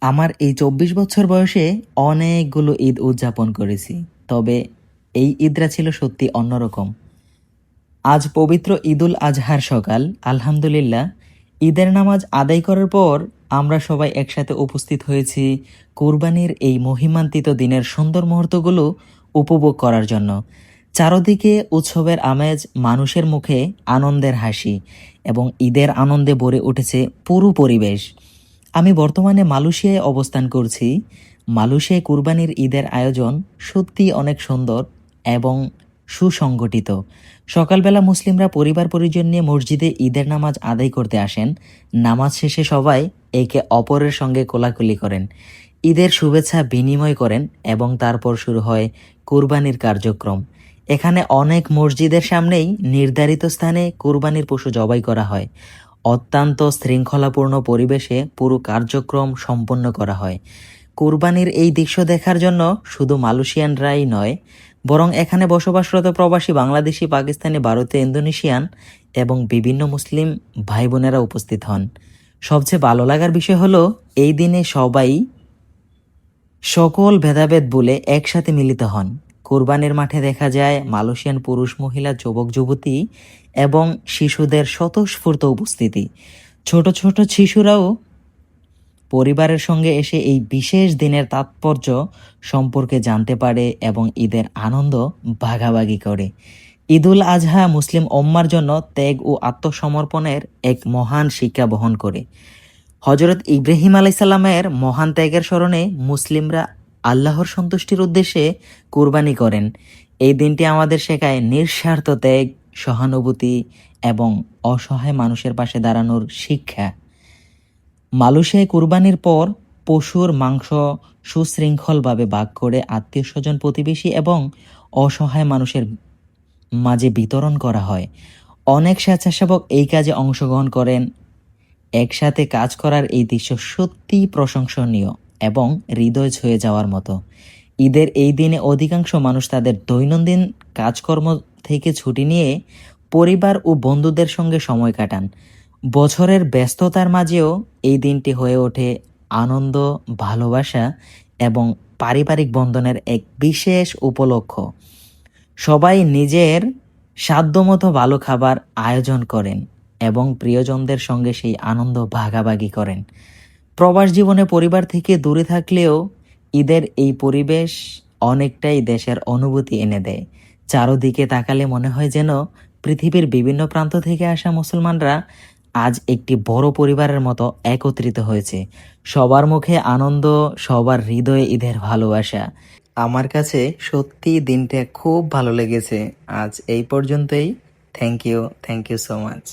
আমার এই ২৪ বছর বয়সে অনেকগুলো ঈদ উদযাপন করেছি, তবে এই ঈদটা ছিল সত্যি অন্যরকম। আজ পবিত্র ঈদুল আজহার সকাল। আলহামদুলিল্লাহ, ঈদের নামাজ আদায় করার পর আমরা সবাই একসাথে উপস্থিত হয়েছি কুরবানির এই মহিমান্বিত দিনের সুন্দর মুহূর্তগুলো উপভোগ করার জন্য। চারদিকে উৎসবের আমেজ, মানুষের মুখে আনন্দের হাসি এবং ঈদের আনন্দে ভরে উঠেছে পুরো পরিবেশ। আমি বর্তমানে মালয়েশিয়ায় অবস্থান করছি। মালয়েশিয়ায় কুরবানির ঈদের আয়োজন সত্যি অনেক সুন্দর এবং সুসংগঠিত। সকালবেলা মুসলিমরা পরিবার পরিজন নিয়ে মসজিদে ঈদের নামাজ আদায় করতে আসেন। নামাজ শেষে সবাই একে অপরের সঙ্গে কোলাকুলি করেন, ঈদের শুভেচ্ছা বিনিময় করেন এবং তারপর শুরু হয় কুরবানির কার্যক্রম। এখানে অনেক মসজিদের সামনেই নির্ধারিত স্থানে কুরবানির পশু জবাই করা হয়। অত্যন্ত শৃঙ্খলাপূর্ণ পরিবেশে পুরো কার্যক্রম সম্পন্ন করা হয়। কুরবানির এই দৃশ্য দেখার জন্য শুধু মালয়েশিয়ানরাই নয়, বরং এখানে বসবাসরত প্রবাসী বাংলাদেশি, পাকিস্তানি, ভারতীয়, ইন্দোনেশিয়ান এবং বিভিন্ন মুসলিম ভাই বোনেরা উপস্থিত হন। সবচেয়ে ভালো লাগার বিষয় হলো এই দিনে সবাই সকল ভেদাভেদ ভুলে একসাথে মিলিত হন। কুরবানির মাঠে দেখা যায় মালয়েশিয়ান পুরুষ, মহিলা, যুবক যুবতী এবং শিশুদের স্বতঃস্ফূর্ত উপস্থিতি। ছোট ছোট শিশুরাও পরিবারের সঙ্গে এসে এই বিশেষ দিনের তাৎপর্য সম্পর্কে জানতে পারে এবং ঈদের আনন্দ ভাগাভাগি করে। ঈদুল আজহা মুসলিম উম্মার জন্য ত্যাগ ও আত্মসমর্পণের এক মহান শিক্ষা বহন করে। হজরত ইব্রাহিম আলাইসাল্লামের মহান ত্যাগের স্মরণে মুসলিমরা আল্লাহর সন্তুষ্টির উদ্দেশ্যে কুরবানি করেন। এই দিনটি আমাদের শেখায় নিঃস্বার্থ ত্যাগ, সহানুভূতি এবং অসহায় মানুষের পাশে দাঁড়ানোর শিক্ষা। মালয়েশিয়ায় কুরবানির পর পশুর মাংস সুশৃঙ্খলভাবে ভাগ করে আত্মীয় স্বজন, প্রতিবেশী এবং অসহায় মানুষের মাঝে বিতরণ করা হয়। অনেক স্বেচ্ছাসেবক এই কাজে অংশগ্রহণ করেন। একসাথে কাজ করার এই দৃশ্য সত্যিই প্রশংসনীয় এবং হৃদয় ছুঁয়ে যাওয়ার মতো। ঈদের এই দিনে অধিকাংশ মানুষ তাদের দৈনন্দিন কাজকর্ম থেকে ছুটি নিয়ে পরিবার ও বন্ধুদের সঙ্গে সময় কাটান। বছরের ব্যস্ততার মাঝেও এই দিনটি হয়ে ওঠে আনন্দ, ভালোবাসা এবং পারিবারিক বন্ধনের এক বিশেষ উপলক্ষ। সবাই নিজের সাধ্যমতো ভালো খাবার আয়োজন করেন এবং প্রিয়জনদের সঙ্গে সেই আনন্দ ভাগাভাগি করেন। প্রবাস জীবনে পরিবার থেকে দূরে থাকলেও ঈদের এই পরিবেশ অনেকটাই দেশের অনুভূতি এনে দেয়। চারদিকে তাকালে মনে হয় যেন পৃথিবীর বিভিন্ন প্রান্ত থেকে আসা মুসলমানরা আজ একটি বড় পরিবারের মতো একত্রিত হয়েছে। সবার মুখে আনন্দ, সবার হৃদয়ে ঈদের ভালোবাসা। আমার কাছে সত্যি দিনটা খুব ভালো লেগেছে। আজ এই পর্যন্তই। Thank you so much.